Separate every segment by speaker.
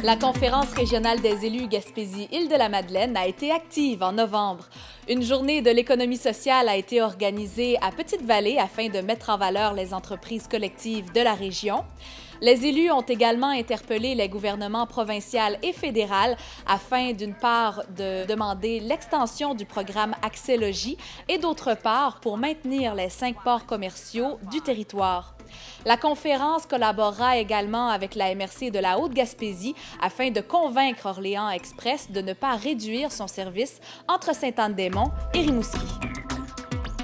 Speaker 1: La conférence régionale des élus Gaspésie-Île-de-la-Madeleine a été active en novembre. Une journée de l'économie sociale a été organisée à Petite-Vallée afin de mettre en valeur les entreprises collectives de la région. Les élus ont également interpellé les gouvernements provincial et fédéral afin, d'une part, de demander l'extension du programme Accès Logis et, d'autre part, pour maintenir les 5 ports commerciaux du territoire. La conférence collaborera également avec la MRC de la Haute-Gaspésie afin de convaincre Orléans Express de ne pas réduire son service entre Sainte-Anne-des-Monts et Rimouski.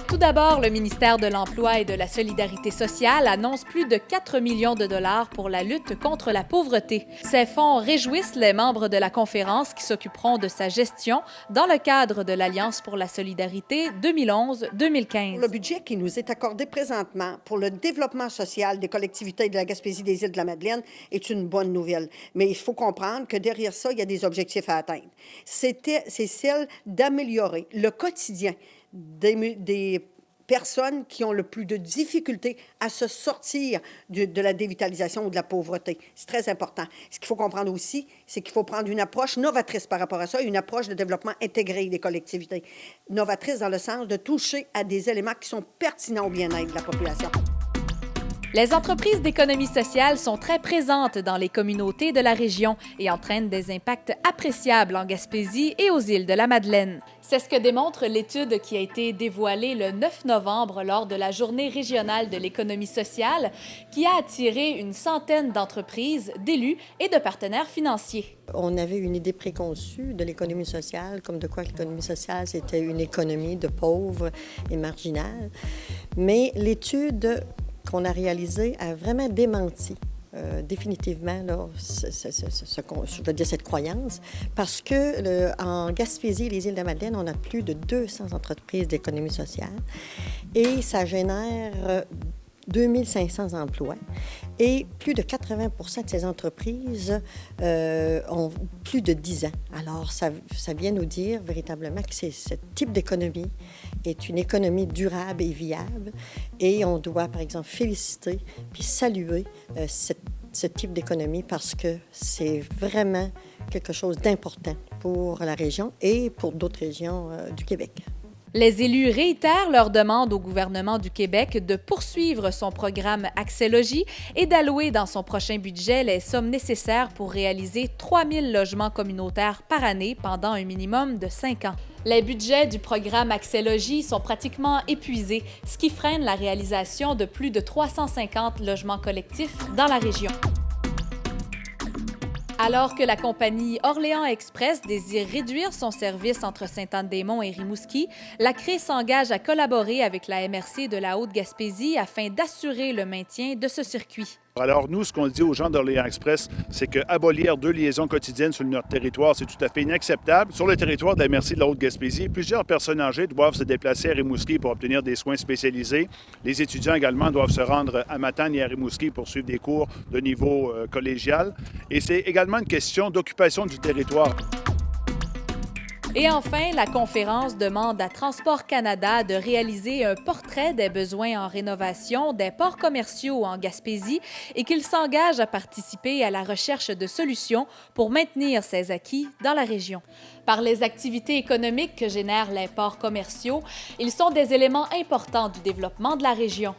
Speaker 1: Tout d'abord, le ministère de l'Emploi et de la Solidarité sociale annonce plus de 4 millions de dollars pour la lutte contre la pauvreté. Ces fonds réjouissent les membres de la conférence qui s'occuperont de sa gestion dans le cadre de l'Alliance pour la solidarité 2011-2015.
Speaker 2: Le budget qui nous est accordé présentement pour le développement social des collectivités de la Gaspésie des Îles-de-la-Madeleine est une bonne nouvelle. Mais il faut comprendre que derrière ça, il y a des objectifs à atteindre. C'est celle d'améliorer le quotidien des personnes qui ont le plus de difficultés à se sortir de la dévitalisation ou de la pauvreté. C'est très important. Ce qu'il faut comprendre aussi, c'est qu'il faut prendre une approche novatrice par rapport à ça, une approche de développement intégré des collectivités. Novatrice dans le sens de toucher à des éléments qui sont pertinents au bien-être de la population.
Speaker 1: Les entreprises d'économie sociale sont très présentes dans les communautés de la région et entraînent des impacts appréciables en Gaspésie et aux îles de la Madeleine. C'est ce que démontre l'étude qui a été dévoilée le 9 novembre lors de la Journée régionale de l'économie sociale, qui a attiré une centaine d'entreprises, d'élus et de partenaires financiers.
Speaker 3: On avait une idée préconçue de l'économie sociale, comme de quoi l'économie sociale, c'était une économie de pauvres et marginales. Mais l'étude qu'on a réalisé a vraiment démenti définitivement là, je veux dire cette croyance, parce que en Gaspésie et les Îles-de-la-Madeleine, on a plus de 200 entreprises d'économie sociale et ça génère 2500 emplois. Et plus de 80 de ces entreprises ont plus de 10 ans. Alors, ça vient nous dire véritablement que ce type d'économie est une économie durable et viable. Et on doit, par exemple, féliciter puis saluer ce type d'économie parce que c'est vraiment quelque chose d'important pour la région et pour d'autres régions du Québec.
Speaker 1: Les élus réitèrent leur demande au gouvernement du Québec de poursuivre son programme Accès Logis et d'allouer dans son prochain budget les sommes nécessaires pour réaliser 3000 logements communautaires par année pendant un minimum de 5 ans. Les budgets du programme Accès Logis sont pratiquement épuisés, ce qui freine la réalisation de plus de 350 logements collectifs dans la région. Alors que la compagnie Orléans Express désire réduire son service entre Sainte-Anne-des-Monts et Rimouski, la CRE s'engage à collaborer avec la MRC de la Haute-Gaspésie afin d'assurer le maintien de ce circuit.
Speaker 4: Alors nous, ce qu'on dit aux gens d'Orléans Express, c'est qu'abolir 2 liaisons quotidiennes sur notre territoire, c'est tout à fait inacceptable. Sur le territoire de la MRC de la Haute-Gaspésie, plusieurs personnes âgées doivent se déplacer à Rimouski pour obtenir des soins spécialisés. Les étudiants également doivent se rendre à Matane et à Rimouski pour suivre des cours de niveau collégial. Et c'est également une question d'occupation du territoire.
Speaker 1: Et enfin, la conférence demande à Transport Canada de réaliser un portrait des besoins en rénovation des ports commerciaux en Gaspésie et qu'il s'engage à participer à la recherche de solutions pour maintenir ses acquis dans la région. Par les activités économiques que génèrent les ports commerciaux, ils sont des éléments importants du développement de la région.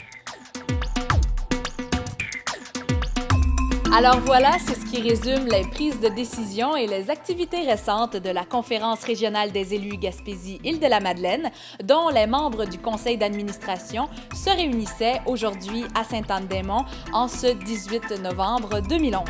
Speaker 1: Alors voilà, c'est ce qui résume les prises de décision et les activités récentes de la Conférence régionale des élus Gaspésie-Île-de-la-Madeleine, dont les membres du conseil d'administration se réunissaient aujourd'hui à Sainte-Anne-des-Monts en ce 18 novembre 2011.